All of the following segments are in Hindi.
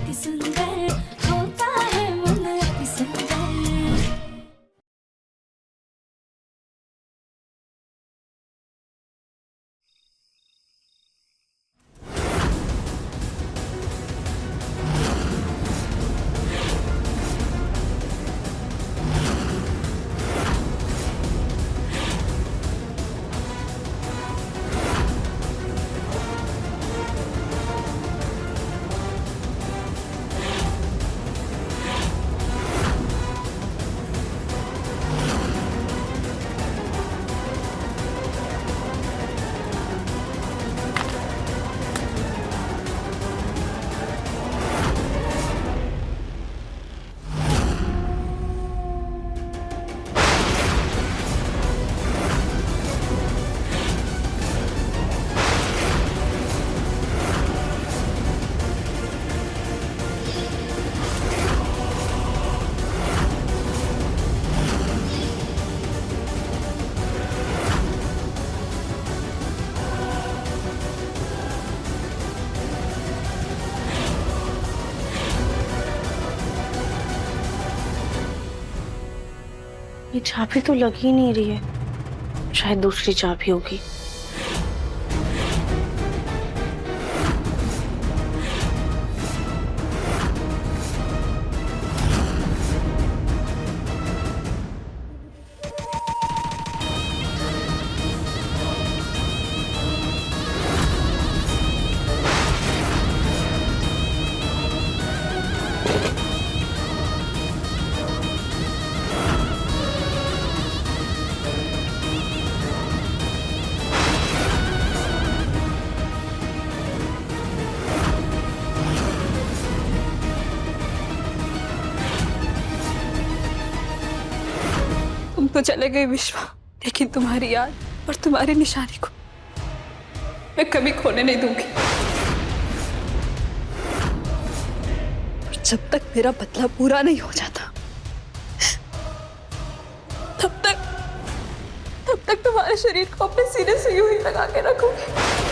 अति सुंदर होता है मन अति सुंदर। ये चाबी तो लग ही नहीं रही है, शायद दूसरी चाबी होगी। तुम तो चले गए विश्वा, लेकिन तुम्हारी याद और तुम्हारी निशानी को मैं कभी खोने नहीं दूंगी। और जब तक मेरा बदला पूरा नहीं हो जाता तब तक तुम्हारे शरीर को अपने सीने से यूं ही लगा के रखूंगी।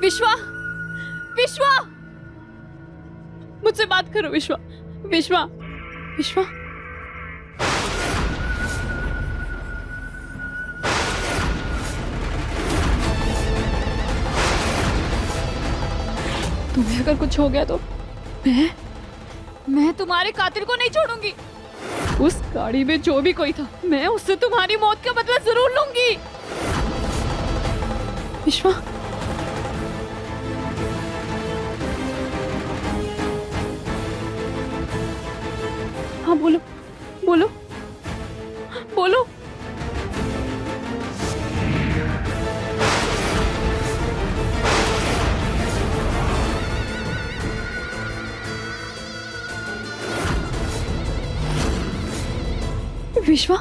विश्वा, विश्वा, मुझसे बात करो विश्वा, विश्वा, विश्वा। तुम्हें अगर कुछ हो गया तो मैं तुम्हारे कातिल को नहीं छोड़ूंगी। उस गाड़ी में जो भी कोई था, मैं उससे तुम्हारी मौत का बदला जरूर लूंगी। विश्वा, हाँ बोलो, बोलो, बोलो। विश्वा,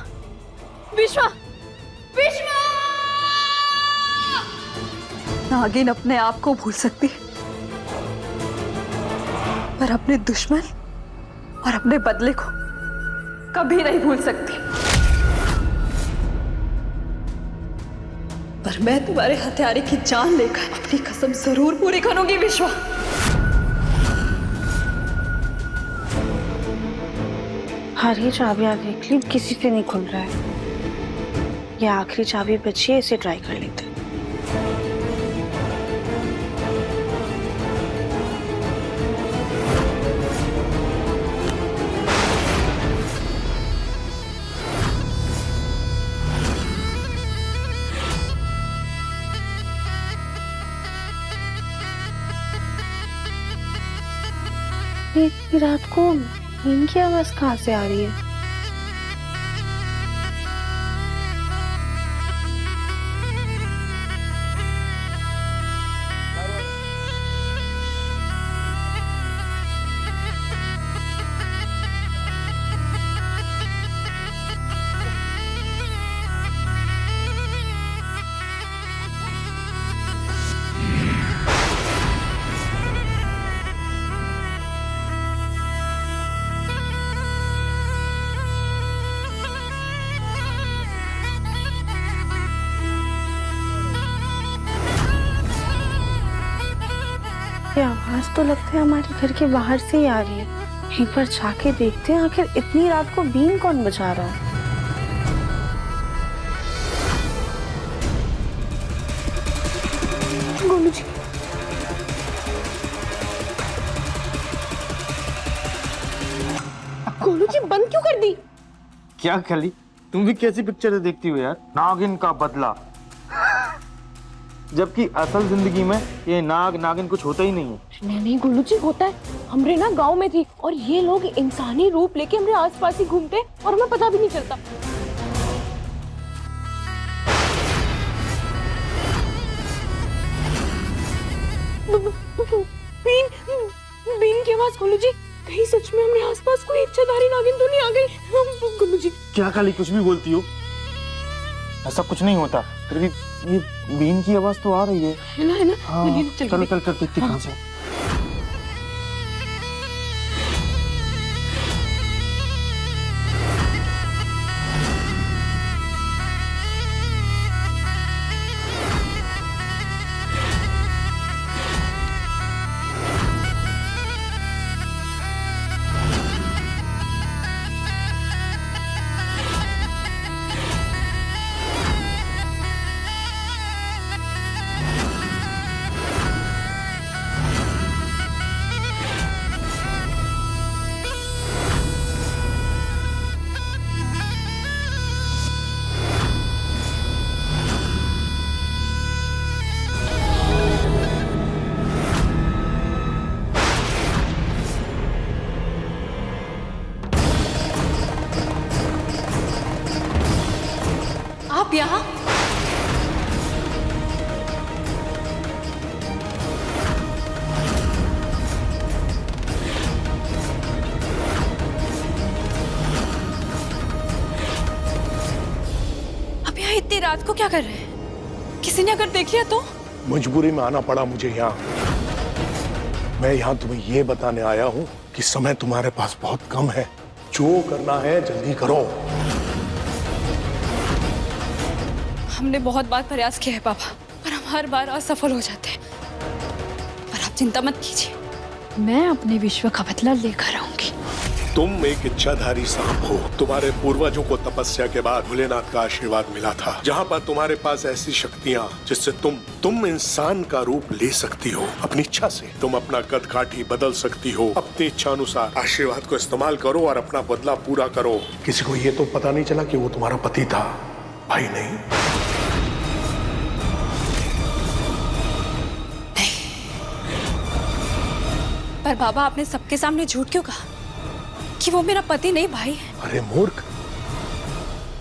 विश्वा, विश्वा। नागिन अपने आप को भूल सकती, पर अपने दुश्मन और अपने बदले को कभी नहीं भूल सकती। पर मैं तुम्हारे हत्यारे की जान लेकर अपनी कसम जरूर पूरी करूंगी विश्वा। सारी चाबियां देख ली, किसी से नहीं खुल रहा है। ये आखिरी चाबी बची है, इसे ट्राई कर लेते हैं। इतनी रात को इनकी आवाज कहाँ से आ रही है? आवाज तो लगता है हमारे घर के बाहर से ही आ रही है। एक बार जाके देखते हैं आखिर इतनी रात को बीन कौन बजा रहा है। गोलू जी, गोलू जी बंद क्यों कर दी? क्या खली, तुम भी कैसी पिक्चरें देखती हो यार? नागिन का बदला। जबकि असल जिंदगी में ये नाग नागिन कुछ होता ही नहीं है। नहीं गोलू जी, होता है। हमरे ना गांव में थी और ये लोग इंसानी रूप लेके हमरे आसपास ही घूमते और हमें पता भी नहीं चलता। बीन बीन की आवाज। गोलू जी, कहीं सच में हमरे आसपास कोई इच्छाधारी नागिन तो नहीं आ गई? गोलू जी, क्या खाली कुछ भी बोलती हो? ऐसा कुछ नहीं होता। फिर भी ये बीन की आवाज तो आ रही है। है ना, है ना? हाँ, चल देखते कहाँ से। आप यहाँ? आप यहाँ इतनी रात को क्या कर रहे हैं? किसी ने अगर देख लिया तो? मजबूरी में आना पड़ा मुझे यहाँ। मैं यहाँ तुम्हें ये बताने आया हूँ कि समय तुम्हारे पास बहुत कम है। जो करना है जल्दी करो। हमने बहुत बार प्रयास किया है पापा, पर हम हर बार असफल हो जाते हैं। पर आप चिंता मत कीजिए, मैं अपने विश्व का बदला लेकर आऊंगी। तुम एक इच्छाधारी सांप हो। तुम्हारे पूर्वजों को तपस्या के बाद भोलेनाथ का आशीर्वाद मिला था, जहाँ पर तुम्हारे पास ऐसी शक्तियाँ जिससे तुम इंसान का रूप ले सकती हो। अपनी इच्छा से तुम अपना कद काठी बदल सकती हो। अपनी इच्छा अनुसार आशीर्वाद को इस्तेमाल करो और अपना बदला पूरा करो। किसी को ये तो पता नहीं चला कि वो तुम्हारा पति था, भाई नहीं। पर बाबा, आपने सबके सामने झूठ क्यों कहा कि वो मेरा पति नहीं भाई है? अरे मूर्ख,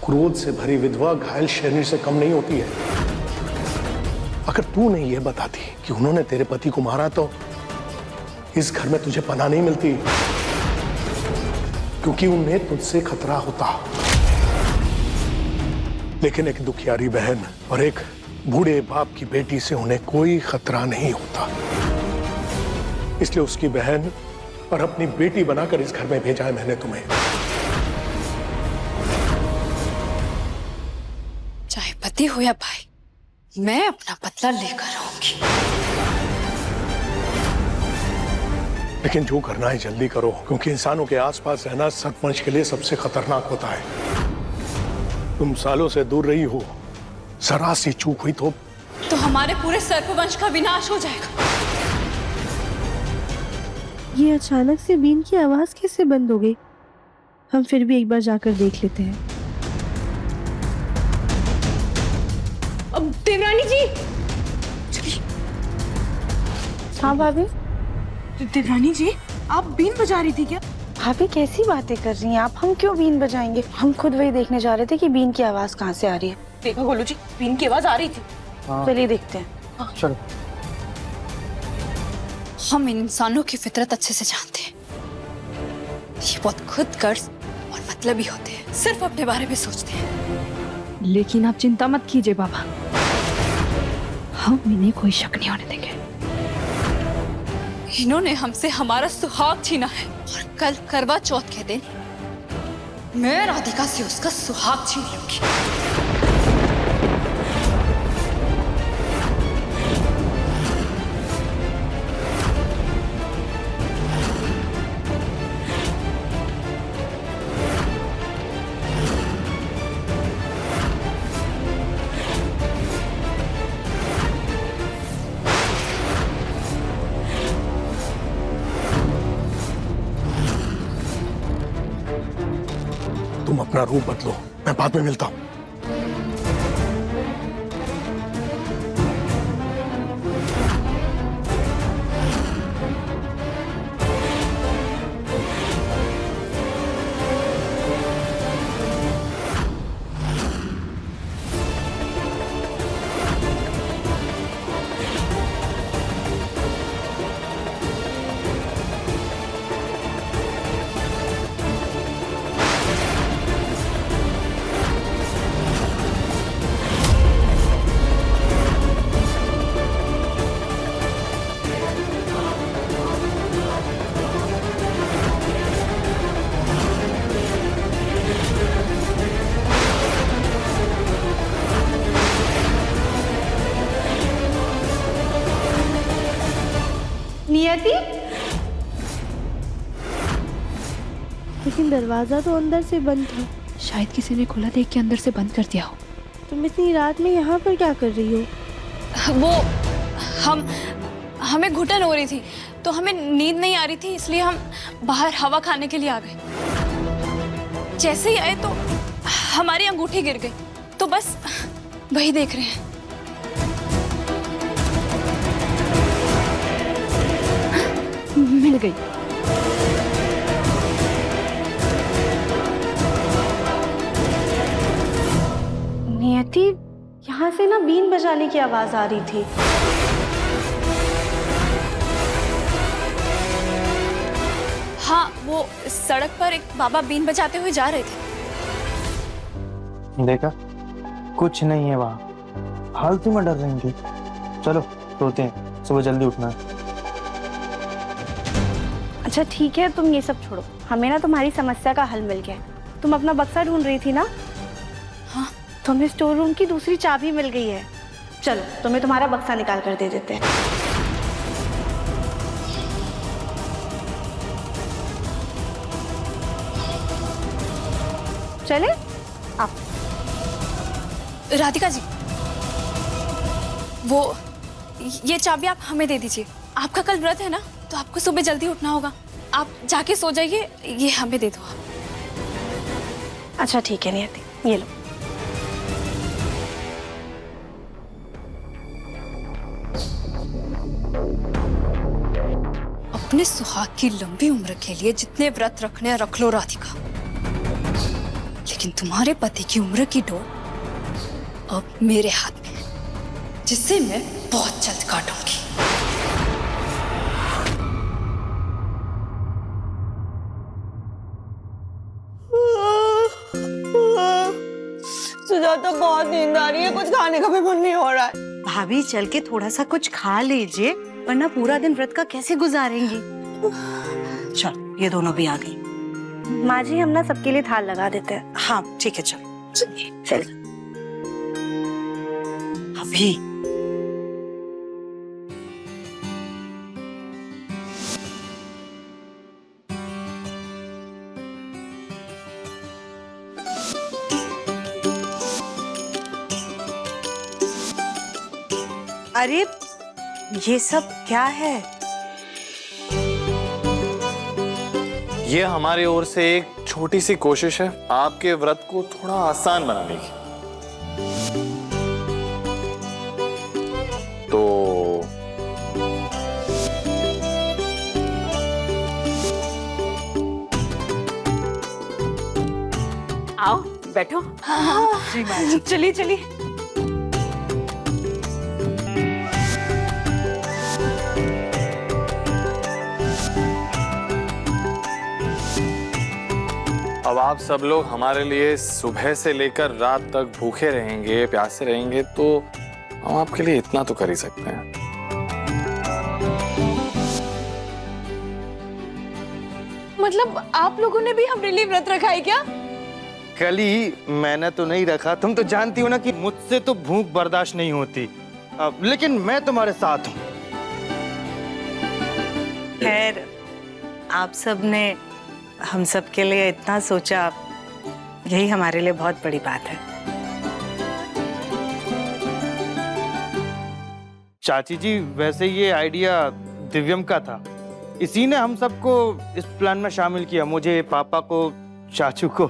क्रोध से भरी विधवा घायल शेरनी से कम नहीं होती है। अगर तू नहीं ये बताती कि उन्होंने तेरे पति को मारा तो इस घर में तुझे पनाह नहीं मिलती, क्योंकि उन्हें तुझसे खतरा होता। लेकिन एक दुखियारी बहन और एक बूढ़े बाप की बेटी से उन्हें कोई खतरा नहीं होता। इसलिए उसकी बहन और अपनी बेटी बनाकर इस घर में भेजा है मैंने तुम्हें। चाहे पति हो या भाई, मैं अपना बदला लेकर आऊंगी। लेकिन जो करना है जल्दी करो, क्योंकि इंसानों के आसपास रहना सरपंच के लिए सबसे खतरनाक होता है। तुम सालों से दूर रही हो, जरा सी चूक हुई तो हमारे पूरे सर्पवंश का विनाश हो जाएगा। ये अचानक से बीन की आवाज कैसे बंद हो गई? हम फिर भी एक बार जाकर देख लेते हैं। अब देवरानी जी, हाँ भाभी। देवरानी जी, आप बीन बजा रही थी क्या? भाभी कैसी बातें कर रही हैं आप? हम क्यों बीन बजाएंगे? हम खुद वही देखने जा रहे थे कि बीन की आवाज कहाँ से आ रही है। देखा गोलू जी, बीन की आवाज आ रही थी। चलिए देखते हैं। चलो। हम इन इंसानों की फितरत अच्छे से जानते हैं। ये बहुत खुदगर्ज और मतलबी होते हैं, सिर्फ अपने बारे में सोचते हैं। लेकिन आप चिंता मत कीजिए बाबा, हम इन्हें कोई शक नहीं होने देंगे। इन्होंने हमसे हमारा सुहाग छीना है और कल करवा चौथ के दिन मैं राधिका से उसका सुहाग छीन लूंगी। अपना रूप बदलो, मैं बाद में मिलता हूँ। नियति, लेकिन दरवाजा तो अंदर से बंद था। शायद किसी ने खुला देख के अंदर से बंद कर दिया हो। तुम इतनी रात में यहाँ पर क्या कर रही हो? वो हमें घुटन हो रही थी तो हमें नींद नहीं आ रही थी, इसलिए हम बाहर हवा खाने के लिए आ गए। जैसे ही आए तो हमारी अंगूठी गिर गई, तो बस वही देख रहे हैं। मिल गई। नियति, यहाँ से ना बीन बजाने की आवाज आ रही थी। हाँ, वो सड़क पर एक बाबा बीन बजाते हुए जा रहे थे। देखा, कुछ नहीं है वहाँ, फालतू में डर रही थी। चलो सोते हैं, सुबह जल्दी उठना है। अच्छा ठीक है, तुम ये सब छोड़ो, हमें ना तुम्हारी समस्या का हल मिल गया है। तुम अपना बक्सा ढूंढ रही थी ना? हाँ। तुम्हें स्टोर रूम की दूसरी चाबी मिल गई है। चलो तुम्हें तुम्हारा बक्सा निकाल कर दे देते हैं। चले आप। राधिका जी, वो ये चाबी आप हमें दे दीजिए। आपका कल व्रत है ना, तो आपको सुबह जल्दी उठना होगा। आप जाके सो जाइए, ये हमें दे दो आप। अच्छा ठीक है नियति, ये लो। अपने सुहाग की लंबी उम्र के लिए जितने व्रत रखने हैं रख लो राधिका, लेकिन तुम्हारे पति की उम्र की डोर अब मेरे हाथ में है, जिससे मैं बहुत जल्द काटूंगी। सुजाता, बहुत नींद आ रही है, कुछ खाने का भी मन नहीं हो रहा है। भाभी चल के थोड़ा सा कुछ खा लीजिए, वरना पूरा दिन व्रत का कैसे गुजारेंगी। चल, ये दोनों भी आ गई। माँ जी, हम ना सबके लिए थाल लगा देते हैं। हाँ ठीक है, चल चल। अभी अरे ये सब क्या है? ये हमारी ओर से एक छोटी सी कोशिश है आपके व्रत को थोड़ा आसान बनाने की। तो आओ बैठो। चलिए चलिए। अब आप सब लोग हमारे लिए सुबह से लेकर रात तक भूखे रहेंगे, प्यासे रहेंगे, तो हम आपके लिए इतना तो कर ही सकते हैं। मतलब आप लोगों ने भी हमारे लिए व्रत रखा है क्या? कल ही मैंने तो नहीं रखा, तुम तो जानती हो ना कि मुझसे तो भूख बर्दाश्त नहीं होती। लेकिन मैं तुम्हारे साथ हूँ। खैर, आप सब ने हम सब के लिए इतना सोचा, यही हमारे लिए बहुत बड़ी बात है। चाची जी, वैसे ये आइडिया दिव्यम का था, इसी ने हम सबको इस प्लान में शामिल किया, मुझे, पापा को, चाचू को।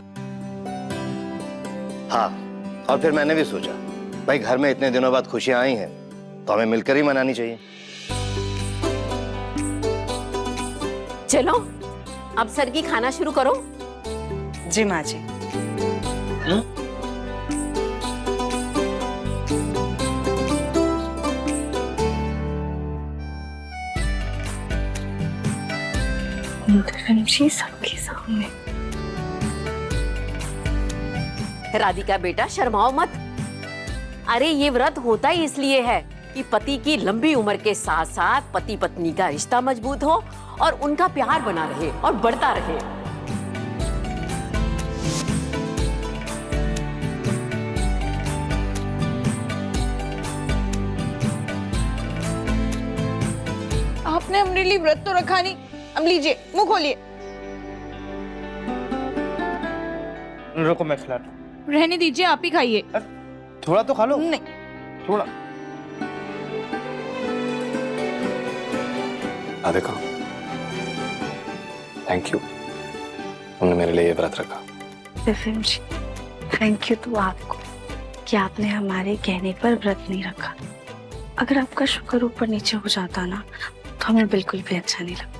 हाँ, और फिर मैंने भी सोचा भाई घर में इतने दिनों बाद खुशियां आई हैं तो हमें मिलकर ही मनानी चाहिए। चलो अब सर की खाना शुरू करो। जी माँ जी। जी सबके सामने। राधिका बेटा शर्माओ मत। अरे ये व्रत होता ही इसलिए है कि पति की लंबी उम्र के साथ साथ पति पत्नी का रिश्ता मजबूत हो और उनका प्यार बना रहे और बढ़ता रहे। आपने हमारे लिए व्रत तो रखा नहीं। अब लीजिए, मुंह खोलिए। रुको मैं खिला। रहने दीजिए, आप ही खाइए। थोड़ा तो खा लो। नहीं, थोड़ा। राधिका, थैंक यू, तुमने मेरे लिए ये व्रत रखा। दिव्यम जी, थैंक यू तो आपको कि आपने हमारे कहने पर व्रत नहीं रखा। अगर आपका शुक्र ऊपर नीचे हो जाता ना तो हमें बिल्कुल भी अच्छा नहीं लगता।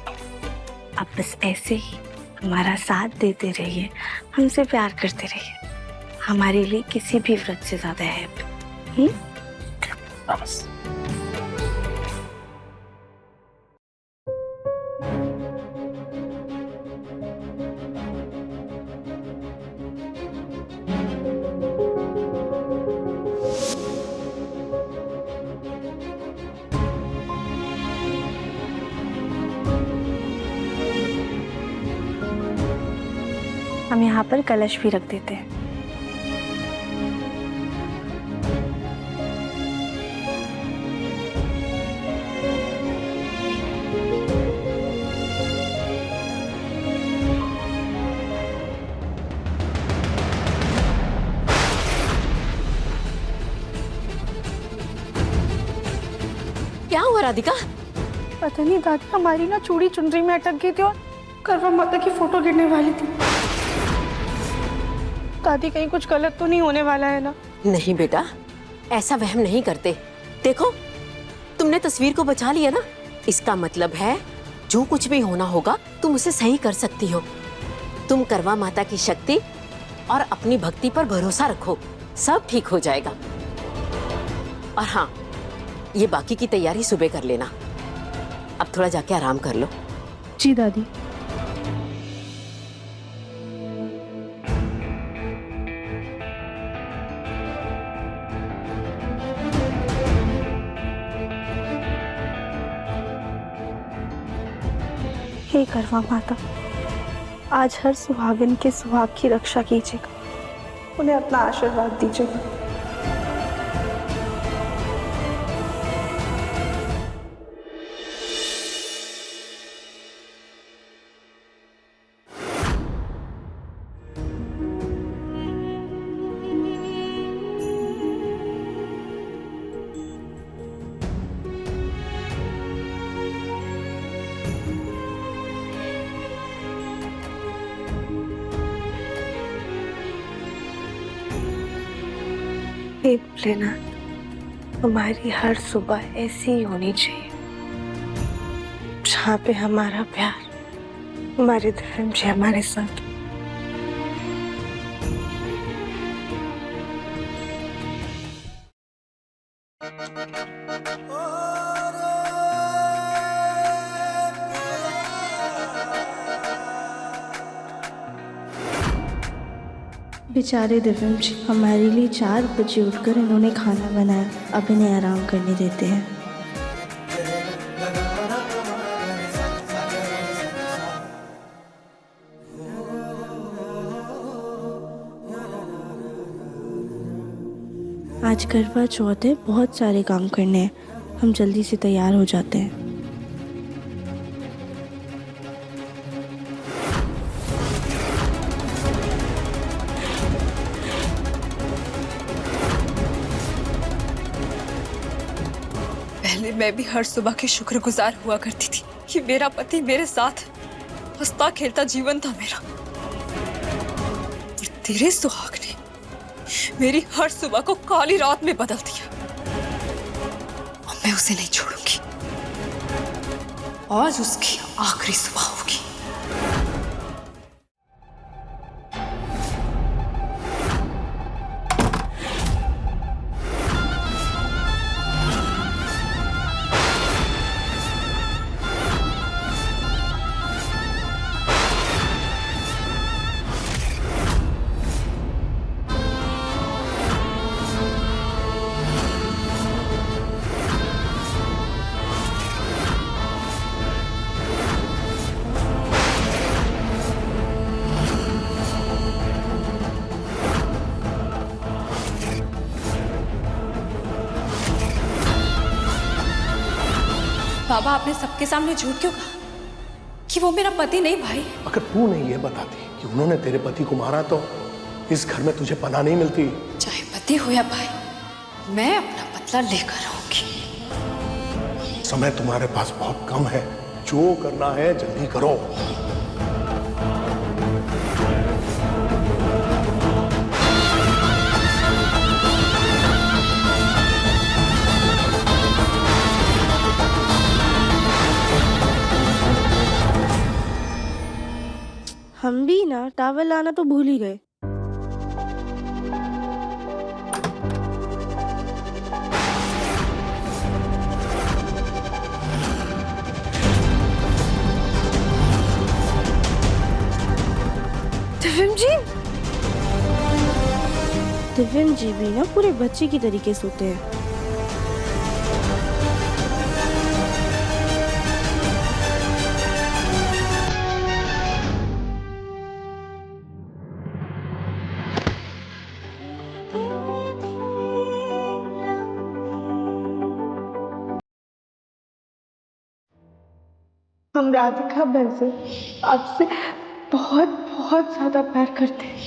आप बस ऐसे ही हमारा साथ देते रहिए, हमसे प्यार करते रहिए, हमारे लिए किसी भी व्रत से ज्यादा है। बस। हम यहाँ पर कलश भी रख देते हैं। क्या हुआ राधिका? पता नहीं दादी, हमारी ना चूड़ी चुनरी में अटक गई थी और करवा माता की फोटो गिरने वाली थी। दादी कहीं कुछ गलत तो नहीं होने वाला है ना? नहीं बेटा, ऐसा वहम नहीं करते। देखो तुमने तस्वीर को बचा लिया ना, इसका मतलब है जो कुछ भी होना होगा तुम उसे सही कर सकती हो। तुम करवा माता की शक्ति और अपनी भक्ति पर भरोसा रखो, सब ठीक हो जाएगा। और हाँ, ये बाकी की तैयारी सुबह कर लेना। अब थोड़ा जाके आराम कर लो। जी दादी। हे करवा माता, आज हर सुहागिन के सुहाग की रक्षा कीजिएगा, उन्हें अपना आशीर्वाद दीजिएगा। हे भोलेनाथ, हमारी हर सुबह ऐसी ही होनी चाहिए जहाँ पे हमारा प्यार, हमारे दिव्यम जी हमारे साथ। बेचारे दिव्यम जी, हमारे लिए 4 बजे उठकर इन्होंने खाना बनाया। अब इन्हें आराम करने देते हैं। आज करवा चौथ है, बहुत सारे काम करने हैं, हम जल्दी से तैयार हो जाते हैं। पहले मैं भी हर सुबह की शुक्रगुजार हुआ करती थी कि मेरा पति मेरे साथ हंसता खेलता जीवन था मेरा। और तेरे सुहाग ने मेरी हर सुबह को काली रात में बदल दिया। और मैं उसे नहीं छोड़ूंगी। आज उसकी आखिरी सुबह होगी। बाबा, आपने सबके सामने झूठ क्यों कहा कि वो मेरा पति नहीं भाई? अगर तू नहीं ये बताती कि उन्होंने तेरे पति को मारा तो इस घर में तुझे पनाह नहीं मिलती। चाहे पति हो या भाई, मैं अपना बदला लेकर आऊंगी। समय तुम्हारे पास बहुत कम है, जो करना है जल्दी करो। हम भी ना टावल लाना तो भूल ही गए। दिव्यन जी भी ना पूरे बच्चे की तरीके सोते हैं। हम राधिका बहन से आपसे बहुत बहुत ज्यादा प्यार करते हैं।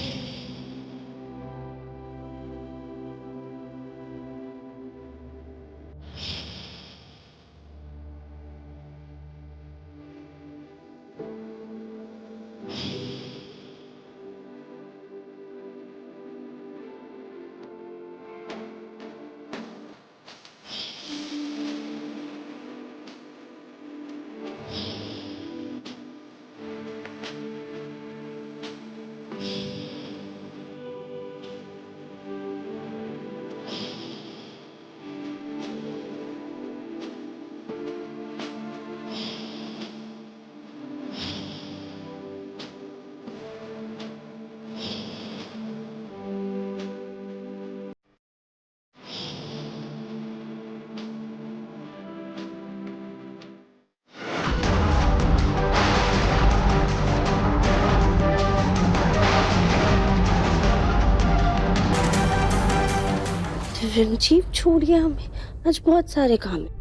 रंजीव छोड़िए हमें, आज बहुत सारे काम है।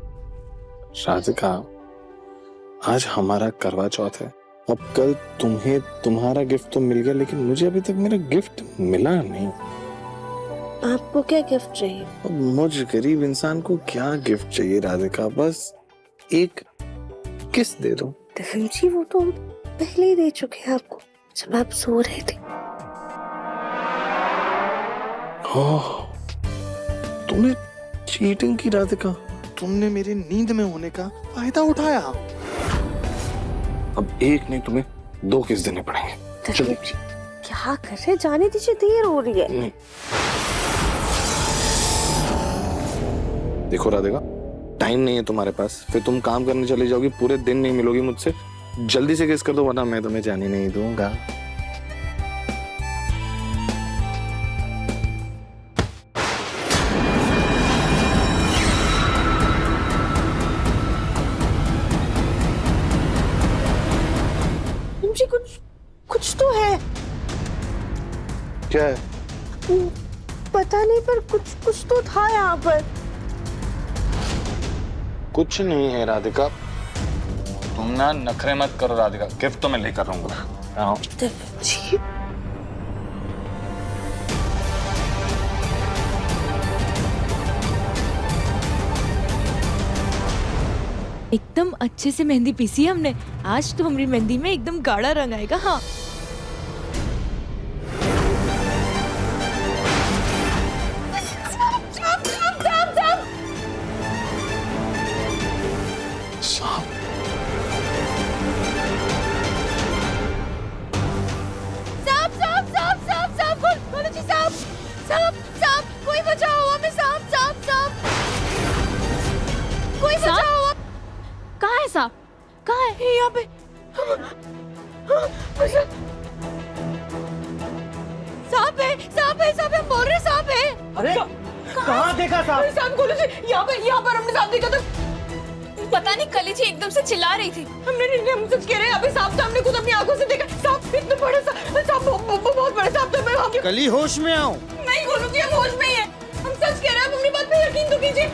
राधिका, आज हमारा करवा चौथ है। अब कल तुम्हें तुम्हारा गिफ्ट तो मिल गया, लेकिन मुझे अभी तक मेरा गिफ्ट मिला नहीं। आपको क्या गिफ्ट चाहिए? अब मुझ गरीब इंसान को क्या गिफ्ट चाहिए राधिका? बस एक किस दे दो। जी वो तो हम पहले ही दे चुके हैं आपको, जब आप सो रहे थे। ओह, तुमने चीटिंग की राधिका। तुमने मेरी नींद में होने का फायदा उठाया। अब एक नहीं, तुम्हें 2 किस देने पड़ेंगे। जी क्या कर रहे? जाने दीजिए, देर हो रही है। नहीं। देखो राधिका, टाइम नहीं है तुम्हारे पास, फिर तुम काम करने चली जाओगी, पूरे दिन नहीं मिलोगी मुझसे। जल्दी से किस कर दो, वरना मैं तुम्हें जाने नहीं दूंगा। जी कुछ तो है। क्या है? पता नहीं, पर कुछ तो था यहाँ पर। कुछ नहीं है राधिका, तुम ना नखरे मत करो राधिका। गिफ्ट तो मैं लेकर रहूंगा। आओ। जी एकदम अच्छे से मेहंदी पीसी हमने। आज तो हमारी मेहंदी में एकदम गाढ़ा रंग आएगा। हाँ सांप? कहाँ है? यहाँ पे सांप है, सांप है, सांप है, हम बोल रहे सांप है। अरे कहाँ देखा साहब? सांप गोलू जी, यहाँ पर हमने सांप देखा था। पता नहीं कली जी एकदम से चिल्ला रही थी। हम सच कह रहे हैं, अभी सांप तो हमने खुद अपनी आंखों से देखा। सांप इतना बड़ा सांप, बहुत बड़ा सांप था। मैं कली होश में आओ। नहीं गोलू जी, हम होश में ही हैं। हम सच कह रहे हैं, आप अपनी बात पे यकीन तो कीजिए।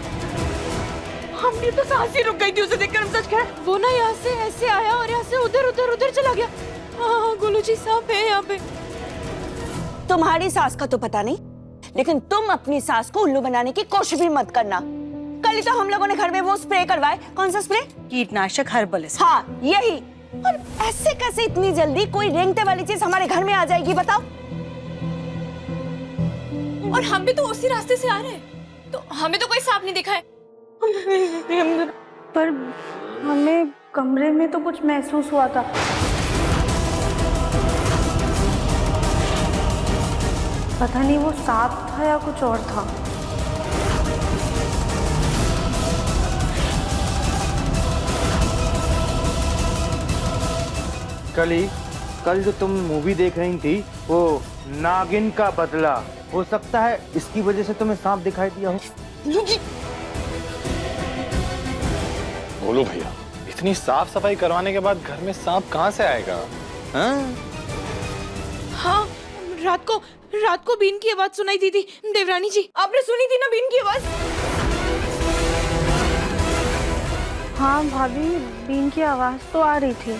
हमने तो सांस ही रुक गई थी उसे देखकर। हम सच कह रहे हैं। वो ना यहाँ से ऐसे आया और यहाँ से उधर चला गया। हाँ गोलू जी, सांप है यहाँ पे। तुम्हारी सास का तो पता नहीं, लेकिन तुम अपनी सास को उल्लू बनाने की कोशिश भी मत करना। कल ही तो हम लोगों ने घर में वो स्प्रे करवाए। कौन सा स्प्रे? कीटनाशक हर्बल। हाँ यही। और ऐसे कैसे इतनी जल्दी कोई रेंगते वाली चीज हमारे घर में आ जाएगी बताओ? और हम भी तो उसी रास्ते से आ रहे हैं, तो हमें तो कोई सांप नहीं दिखा है। पर हमें कमरे में तो कुछ महसूस हुआ था। पता नहीं वो सांप था या कुछ और था। कल जो तुम मूवी देख रही थी, वो नागिन का बदला, हो सकता है इसकी वजह से तुम्हें सांप दिखाई दिया हो। बोलो भैया, इतनी साफ सफाई करवाने के बाद घर में सांप कहाँ से आएगा? हाँ, रात को बीन की आवाज सुनाई दी थी। देवरानी जी, आपने सुनी थी ना बीन की आवाज? हाँ भाभी, बीन की आवाज तो आ रही थी।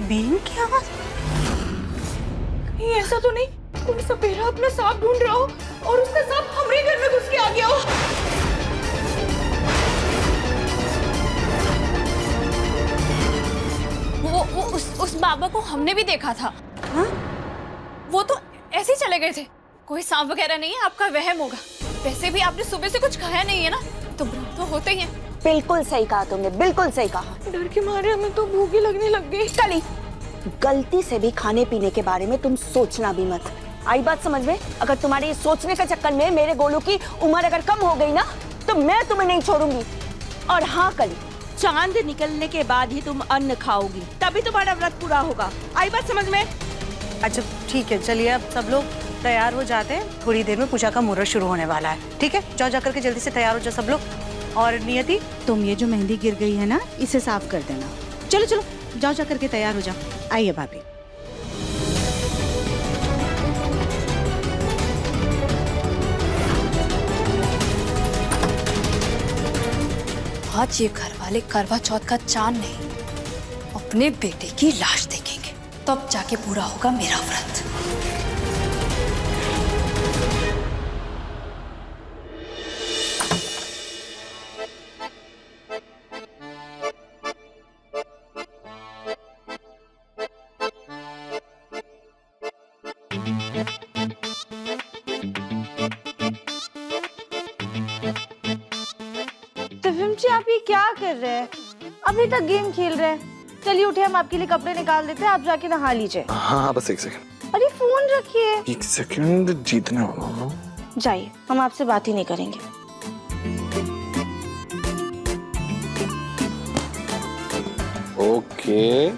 बीन की आवाज? ये ऐसा तो नहीं कोई सपेरा अपना सांप ढूंढ रहा हो और उसका सांप हमारे घर में घुस के आ गया हो? वो उस बाबा को हमने भी देखा था। हाँ? वो तो ऐसे ही चले गए थे। कोई सांप वगैरह नहीं है, आपका वहम होगा। वैसे भी आपने सुबह से कुछ खाया नहीं है ना, तो भ्रम तो होते ही हैं। बिल्कुल सही कहा तुमने, बिल्कुल सही कहा। डर के मारे हमें तो भूख ही लगने लग गई। कली, गलती से भी खाने पीने के बारे में तुम सोचना भी मत। आई बात समझ में? अगर तुम्हारे सोचने के चक्कर में मेरे गोलू की उम्र अगर कम हो गई ना, तो मैं तुम्हें नहीं छोड़ूंगी। और हाँ कली, चांद निकलने के बाद ही तुम अन्न खाओगी, तभी तुम्हारा व्रत पूरा होगा। आई बात समझ में? अच्छा ठीक है, चलिए अब सब लोग तैयार हो जाते हैं। थोड़ी देर में पूजा का मुहूर्त शुरू होने वाला है। ठीक है, जाओ जाकर के जल्दी से तैयार हो जाओ सब लोग। और नियति, तुम ये जो मेहंदी गिर गई है ना, इसे साफ कर देना। चलो चलो जाओ जाकर के तैयार हो जाओ। आइए भाभी। आज ये घर वाले करवा चौथ का चांद नहीं, अपने बेटे की लाश देखेंगे, तब जाके पूरा होगा मेरा व्रत। जी आप ये क्या कर रहे हैं? अभी तक गेम खेल रहे हैं। चलिए उठे, हम आपके लिए कपड़े निकाल देते हैं, आप जाके नहा लीजिए। हाँ बस एक सेकंड। अरे फोन रखिए। एक सेकंड, जीतना होगा। जाइए, हम आपसे बात ही नहीं करेंगे। ओके,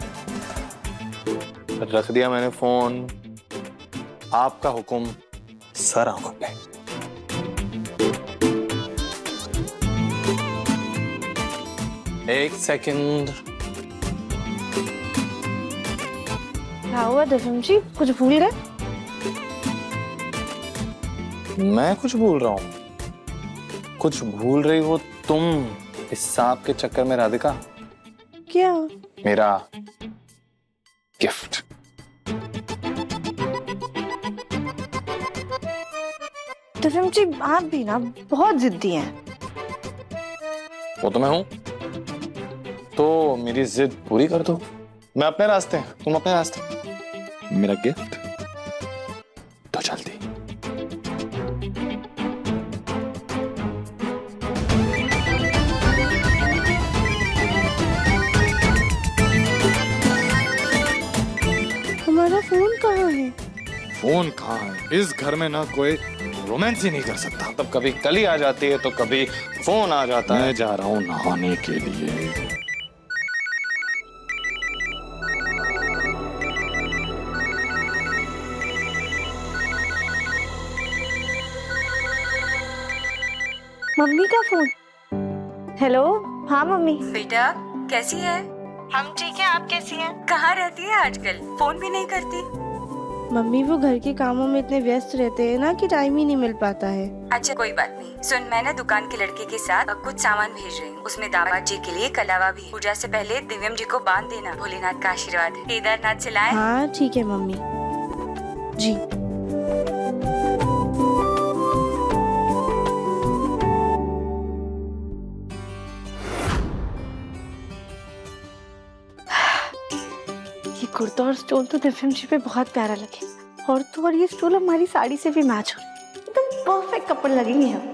रख दिया मैंने फोन। आपका हुक्म सर आंखों पे। एक सेकंड। क्या हुआ दिव्यम जी, कुछ भूल गए? मैं कुछ भूल रहा हूँ? कुछ भूल रही हो तुम इस सांप के चक्कर में राधिका। क्या? मेरा गिफ्ट। दिव्यम जी आप भी ना बहुत जिद्दी हैं। वो तो मैं हूं, तो मेरी जिद पूरी कर दो। मैं अपने रास्ते, तुम अपने रास्ते। मेरा गिफ्ट तो जल्दी। हमारा फोन कहाँ है? फोन कहाँ है? इस घर में ना कोई रोमांस ही नहीं कर सकता। तब कभी कली आ जाती है तो कभी फोन आ जाता है। मैं जा रहा हूँ नहाने के लिए। मम्मी का फोन। हेलो, हाँ मम्मी। बेटा कैसी है? हम ठीक है, आप कैसी हैं? कहाँ रहती है आजकल? फोन भी नहीं करती। मम्मी वो घर के कामों में इतने व्यस्त रहते हैं ना कि टाइम ही नहीं मिल पाता है। अच्छा कोई बात नहीं, सुन मैं ना दुकान के लड़के के साथ कुछ सामान भेज रही हूँ। उसमें दामाद जी के लिए कलावा भी। पूजा से पहले दिव्यम जी को बांध देना। भोलेनाथ का आशीर्वाद है। केदारनाथ चलाए। हाँ ठीक है मम्मी जी। ये कुर्ता और स्टोल तो दिव्यम जी पे बहुत प्यारा लगे, और ये स्टोल हमारी साड़ी से भी मैच हो रही है। एकदम परफेक्ट कपल लगेंगे हम।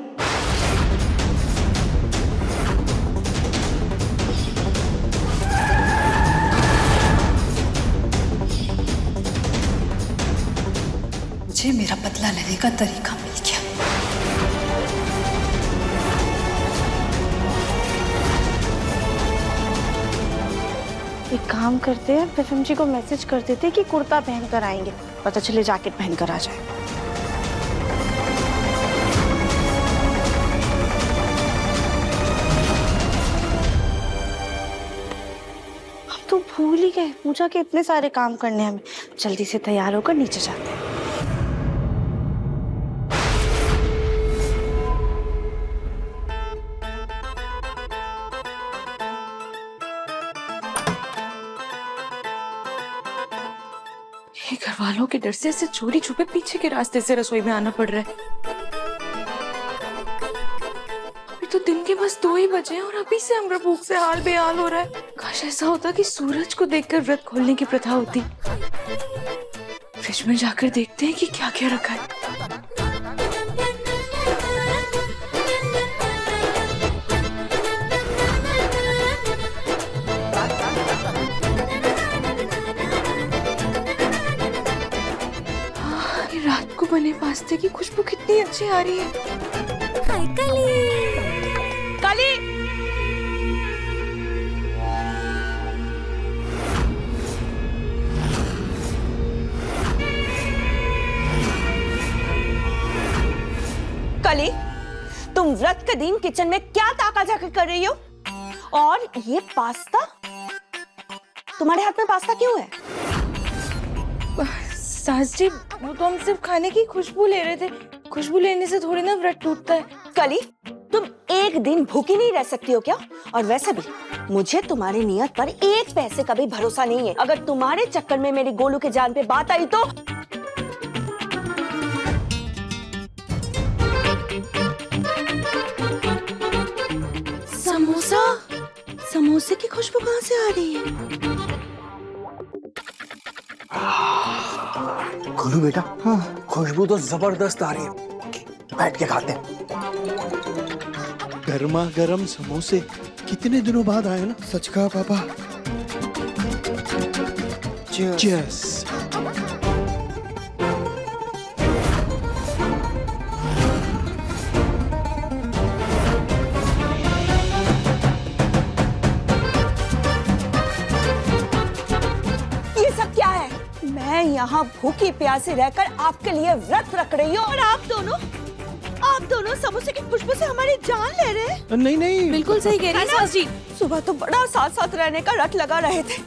मुझे मेरा बदला लेने का तरीका मिल गया। एक काम करते हैं, दिव्यम जी को मैसेज कर देते हैं कि कुर्ता पहनकर आएंगे, पता चले जैकेट पहनकर आ जाए। हम तो भूल ही गए, पूजा के इतने सारे काम करने हैं हमें। जल्दी से तैयार होकर नीचे जाते हैं। ये घर वालों के डर से ऐसे चोरी छुपे पीछे के रास्ते से रसोई में आना पड़ रहा है। अभी तो दिन के बस 2 ही बजे हैं और अभी से हमारा भूख से हाल बेहाल हो रहा है। काश ऐसा होता कि सूरज को देखकर व्रत खोलने की प्रथा होती। फ्रिज में जाकर देखते हैं कि क्या क्या रखा है। रात को बने पास्ते की खुशबू कितनी अच्छी आ रही है। काली, काली, तुम व्रत के दिन किचन में क्या ताका झाकी कर रही हो? और ये पास्ता, तुम्हारे हाथ में पास्ता क्यों है? सास जी, वो तो हम सिर्फ खाने की खुशबू ले रहे थे। खुशबू लेने से थोड़ी ना व्रत टूटता है। कली, तुम एक दिन भूखी नहीं रह सकती हो क्या? और वैसे भी मुझे तुम्हारी नियत पर 1 पैसे का भी भरोसा नहीं है। अगर तुम्हारे चक्कर में मेरी गोलू के जान पे बात आई तो समोसा, समोसे की खुशबू कहाँ से आ रही है? गोलू बेटा, खुशबू तो जबरदस्त आ रही है। बैठ के खाते हैं। गर्मा गर्म समोसे कितने दिनों बाद आए ना। सच कहा पापा। Cheers. ये सब क्या है? मैं यहाँ भूखी प्यासी रहकर आपके लिए व्रत रख रही हूँ और आप दोनों समोसे की खुशबू से हमारी जान ले रहे हैं। नहीं नहीं, बिल्कुल सही कह रही है सास जी। सुबह तो बड़ा साथ साथ रहने का रट लगा रहे थे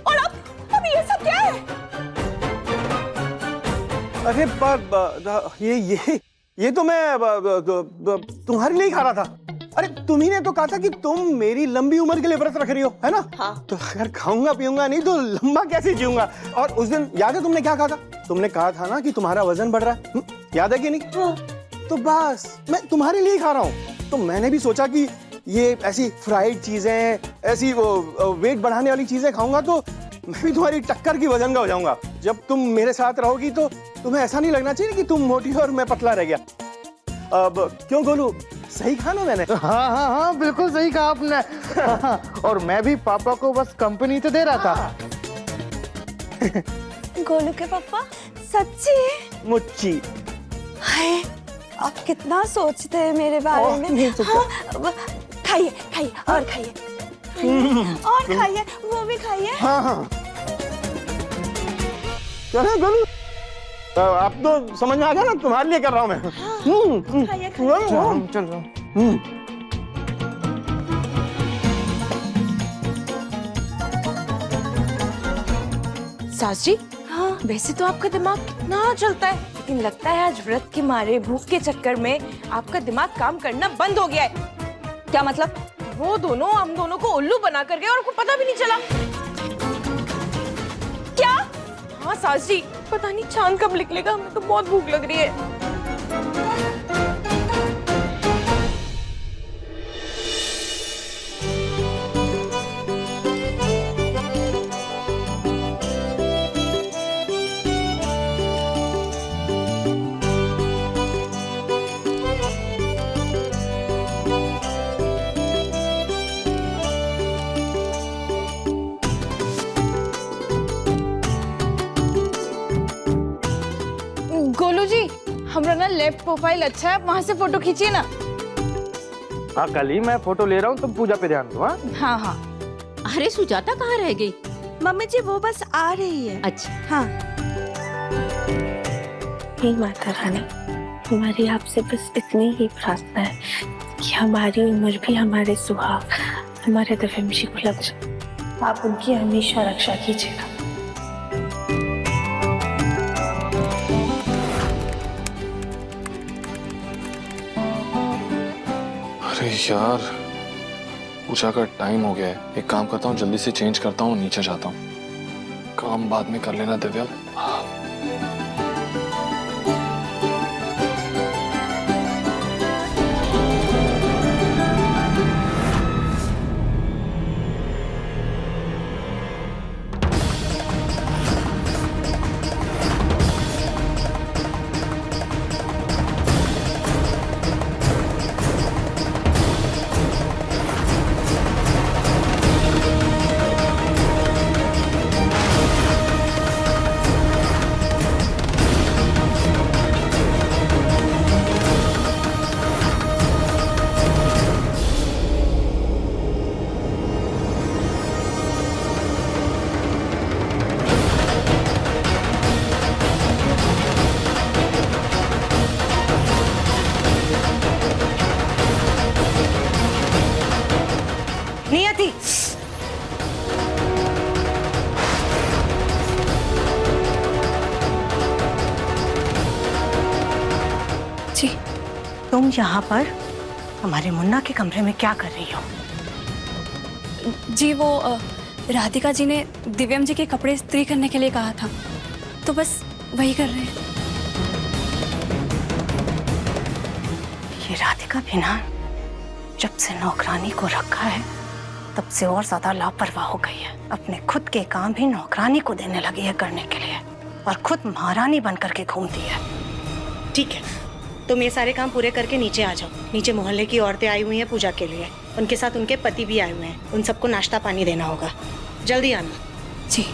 और अब ये सब क्या है? अरे ये तो मैं तुम्हारे लिए ही खा रहा था। अरे तुम्ही ने तो कहा था कि तुम मेरी लंबी उम्र के लिए व्रत रख रही हो, है ना? हाँ। तो अगर खाऊंगा पीऊंगा नहीं तो लंबा कैसे जीऊंगा? और उस दिन याद है तुमने क्या कहा था? तुमने कहा था ना कि तुम्हारा वजन बढ़ रहा है। याद है कि नहीं? हाँ। तो बस मैं तुम्हारे लिए ही खा रहा हूँ। तो मैंने भी सोचा कि ये ऐसी फ्राइड चीजें, ऐसी वेट बढ़ाने वाली चीजें खाऊंगा तो मैं भी तुम्हारी टक्कर की वजन का हो जाऊंगा। जब तुम मेरे साथ रहोगी तो तुम्हें ऐसा नहीं लगना चाहिए कि तुम मोटी हो और मैं पतला रह गया। अब क्यों गोलू, सही कहा ना मैंने? हाँ, बिल्कुल सही कहा आपने। और मैं भी पापा को बस कंपनी तो दे रहा था। गोलू के पापा सच्ची? मुच्ची। हाय, आप कितना सोचते हैं मेरे बारे में। हाँ, खाइए खाइए और खाइए और खाइए, वो भी खाइए। हाँ हाँ चलो गोलू, आप तो समझ में आ गया ना, तुम्हारे लिए कर रहा हूँ मैं। खाइए खाइए। चल सास जी, हाँ वैसे तो आपका दिमाग कितना चलता है, लेकिन लगता है आज व्रत के मारे भूख के चक्कर में आपका दिमाग काम करना बंद हो गया है। क्या मतलब? वो दोनों हम दोनों को उल्लू बना कर गए और आपको पता भी नहीं चला। क्या? हाँ सास जी, पता नहीं चांद कब निकलेगा, हमें तो बहुत भूख लग रही है। गोलू जी, हमरा ना लेफ्ट प्रोफाइल अच्छा है, वहाँ से फोटो खींचिए ना। हाँ कल ही मैं फोटो ले रहा हूँ, तुम पूजा पे ध्यान दो। हाँ हाँ। अरे सुजाता कहाँ रह गई? मम्मी जी वो बस आ रही है। अच्छा हाँ। हे माता रानी, हमारी आपसे बस इतनी ही प्रार्थना है कि हमारी उम्र भी हमारे सुहाग हमारे दिव्यम जी को लग जाए। आप उनकी हमेशा रक्षा कीजिएगा। अरे यार, पूजा का टाइम हो गया है। एक काम करता हूँ, जल्दी से चेंज करता हूँ, नीचे जाता हूँ। काम बाद में कर लेना दिव्यम। नियति, जी तुम यहाँ पर हमारे मुन्ना के कमरे में क्या कर रही हो? जी वो राधिका जी ने दिव्यम जी के कपड़े इस्त्री करने के लिए कहा था, तो बस वही कर रहे हैं। ये राधिका भी ना, जब से नौकरानी को रखा है तब से और ज्यादा लापरवाह हो गई है। अपने खुद के काम भी नौकरानी को देने लगी है करने के लिए, और खुद महारानी बन करके घूमती है। ठीक है, तुम ये सारे काम पूरे करके नीचे आ जाओ। नीचे मोहल्ले की औरतें आई हुई हैं पूजा के लिए, उनके साथ उनके पति भी आए हुए हैं, उन सबको नाश्ता पानी देना होगा। जल्दी आना। जी।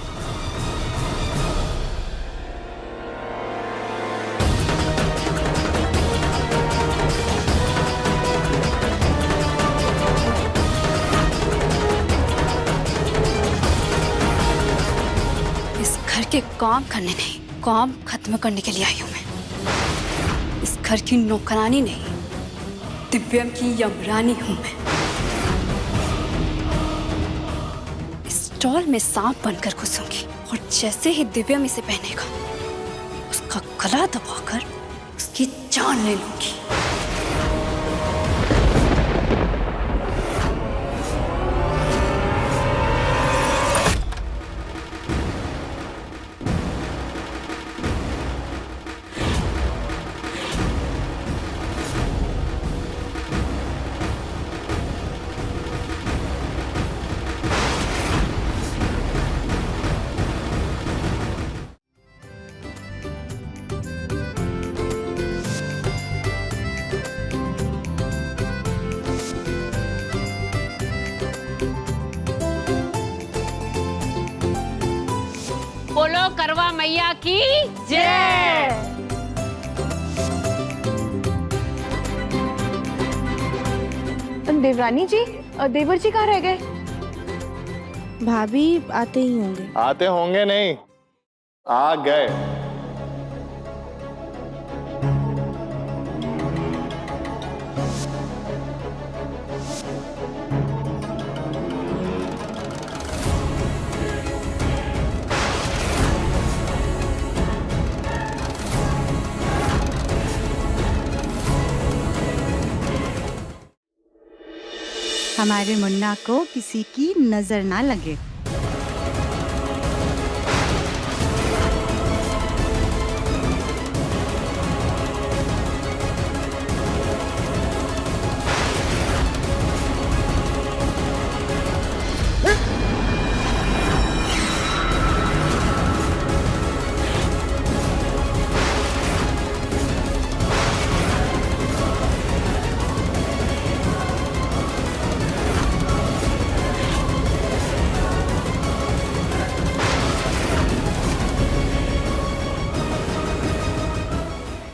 इस घर के काम करने नहीं, काम खत्म करने के लिए आई हूँ मैं। इस घर की नौकरानी नहीं, दिव्यम की यमरानी हूँ मैं। इस स्टॉल में सांप बनकर घुसूंगी, और जैसे ही दिव्यम इसे पहनेगा, उसका गला दबाकर उसकी जान ले लूंगी। बोलो करवा मैया की जय। देवरानी जी, देवर जी कहाँ रह गए? भाभी आते ही होंगे। आते होंगे नहीं, आ गए। हमारे मुन्ना को किसी की नजर ना लगे।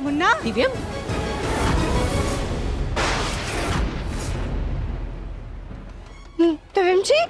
मुन्ना, दिव्यम, दिव्यम जी,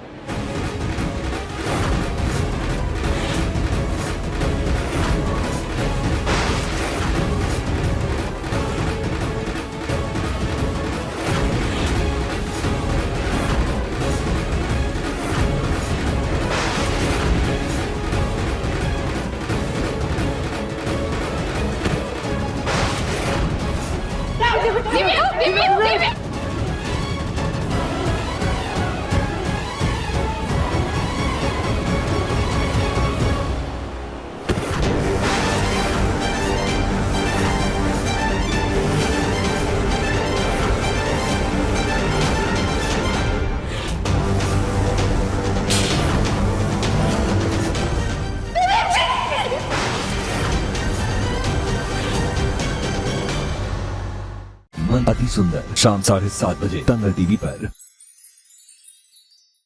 अति सुंदर शाम 7:30 बजे दंगल टीवी पर।